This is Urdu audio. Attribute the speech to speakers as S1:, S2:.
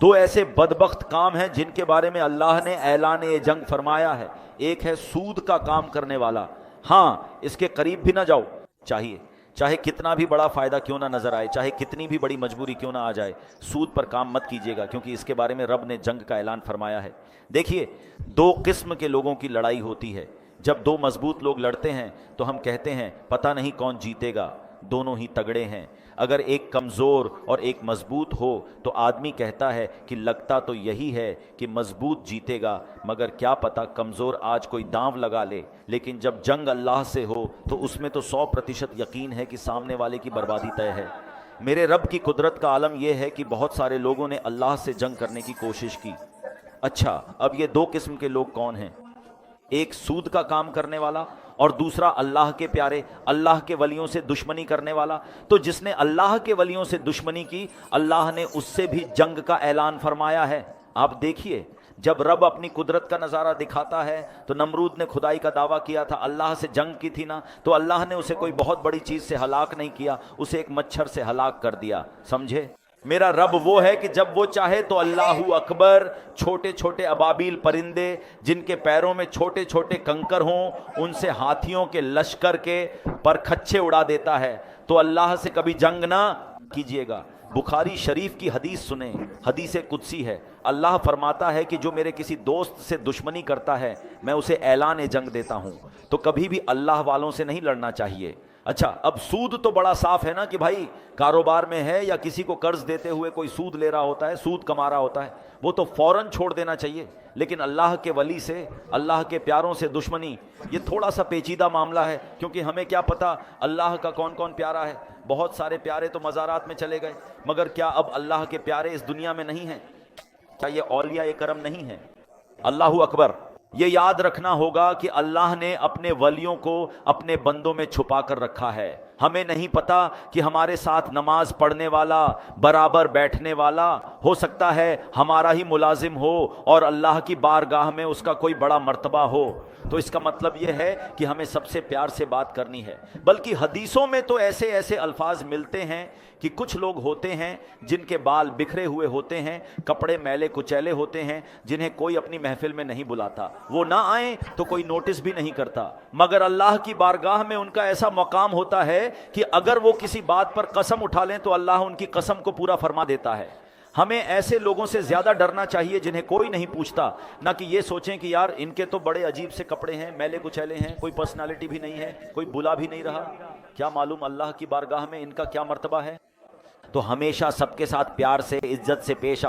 S1: دو ایسے بدبخت کام ہیں جن کے بارے میں اللہ نے اعلان جنگ فرمایا ہے. ایک ہے سود کا کام کرنے والا. ہاں اس کے قریب بھی نہ جاؤ چاہے کتنا بھی بڑا فائدہ کیوں نہ نظر آئے, چاہے کتنی بھی بڑی مجبوری کیوں نہ آ جائے, سود پر کام مت کیجیے گا, کیونکہ اس کے بارے میں رب نے جنگ کا اعلان فرمایا ہے. دیکھیے, دو قسم کے لوگوں کی لڑائی ہوتی ہے. جب دو مضبوط لوگ لڑتے ہیں تو ہم کہتے ہیں پتہ نہیں کون جیتے گا, دونوں ہی تگڑے ہیں. اگر ایک کمزور اور ایک مضبوط ہو تو آدمی کہتا ہے کہ لگتا تو یہی ہے کہ مضبوط جیتے گا, مگر کیا پتہ کمزور آج کوئی داؤں لگا لے. لیکن جب جنگ اللہ سے ہو تو اس میں تو 100% یقین ہے کہ سامنے والے کی بربادی طے ہے. میرے رب کی قدرت کا عالم یہ ہے کہ بہت سارے لوگوں نے اللہ سے جنگ کرنے کی کوشش کی. اچھا, اب یہ دو قسم کے لوگ کون ہیں؟ ایک سود کا کام کرنے والا اور دوسرا اللہ کے پیارے, اللہ کے ولیوں سے دشمنی کرنے والا. تو جس نے اللہ کے ولیوں سے دشمنی کی, اللہ نے اس سے بھی جنگ کا اعلان فرمایا ہے. آپ دیکھیے, جب رب اپنی قدرت کا نظارہ دکھاتا ہے تو نمرود نے خدائی کا دعویٰ کیا تھا, اللہ سے جنگ کی تھی نا, تو اللہ نے اسے کوئی بہت بڑی چیز سے ہلاک نہیں کیا, اسے ایک مچھر سے ہلاک کر دیا. سمجھے؟ میرا رب وہ ہے کہ جب وہ چاہے تو اللہ اکبر, چھوٹے چھوٹے ابابیل پرندے جن کے پیروں میں چھوٹے چھوٹے کنکر ہوں, ان سے ہاتھیوں کے لشکر کے پر کھچے اڑا دیتا ہے. تو اللہ سے کبھی جنگ نہ کیجیے گا. بخاری شریف کی حدیث سنیں, حدیث قدسی ہے. اللہ فرماتا ہے کہ جو میرے کسی دوست سے دشمنی کرتا ہے میں اسے اعلان جنگ دیتا ہوں. تو کبھی بھی اللہ والوں سے نہیں لڑنا چاہیے. اچھا, اب سود تو بڑا صاف ہے نا کہ بھائی کاروبار میں ہے یا کسی کو قرض دیتے ہوئے کوئی سود لے رہا ہوتا ہے, سود کما رہا ہوتا ہے, وہ تو فوراً چھوڑ دینا چاہیے. لیکن اللہ کے ولی سے, اللہ کے پیاروں سے دشمنی, یہ تھوڑا سا پیچیدہ معاملہ ہے, کیونکہ ہمیں کیا پتا اللہ کا کون کون پیارا ہے. بہت سارے پیارے تو مزارات میں چلے گئے, مگر کیا اب اللہ کے پیارے اس دنیا میں نہیں ہیں؟ کیا یہ اولیاء کرم نہیں ہیں؟ اللہ اکبر. یہ یاد رکھنا ہوگا کہ اللہ نے اپنے ولیوں کو اپنے بندوں میں چھپا کر رکھا ہے. ہمیں نہیں پتا کہ ہمارے ساتھ نماز پڑھنے والا, برابر بیٹھنے والا, ہو سکتا ہے ہمارا ہی ملازم ہو اور اللہ کی بارگاہ میں اس کا کوئی بڑا مرتبہ ہو. تو اس کا مطلب یہ ہے کہ ہمیں سب سے پیار سے بات کرنی ہے. بلکہ حدیثوں میں تو ایسے ایسے الفاظ ملتے ہیں کہ کچھ لوگ ہوتے ہیں جن کے بال بکھرے ہوئے ہوتے ہیں, کپڑے میلے کچیلے ہوتے ہیں, جنہیں کوئی اپنی محفل میں نہیں بلاتا, وہ نہ آئیں تو کوئی نوٹس بھی نہیں کرتا, مگر اللہ کی بارگاہ میں ان کا ایسا مقام ہوتا ہے کہ اگر وہ کسی بات پر قسم اٹھا لیں تو اللہ ان کی قسم کو پورا فرما دیتا ہے. ہمیں ایسے لوگوں سے زیادہ ڈرنا چاہیے جنہیں کوئی نہیں پوچھتا, نہ کہ یہ سوچیں کہ یار ان کے تو بڑے عجیب سے کپڑے ہیں, میلے کچیلے ہیں, کوئی پرسنالٹی بھی نہیں ہے, کوئی بلا بھی نہیں رہا, کیا معلوم اللہ کی بارگاہ میں ان کا کیا مرتبہ ہے. تو ہمیشہ سب کے ساتھ پیار سے, عزت سے پیش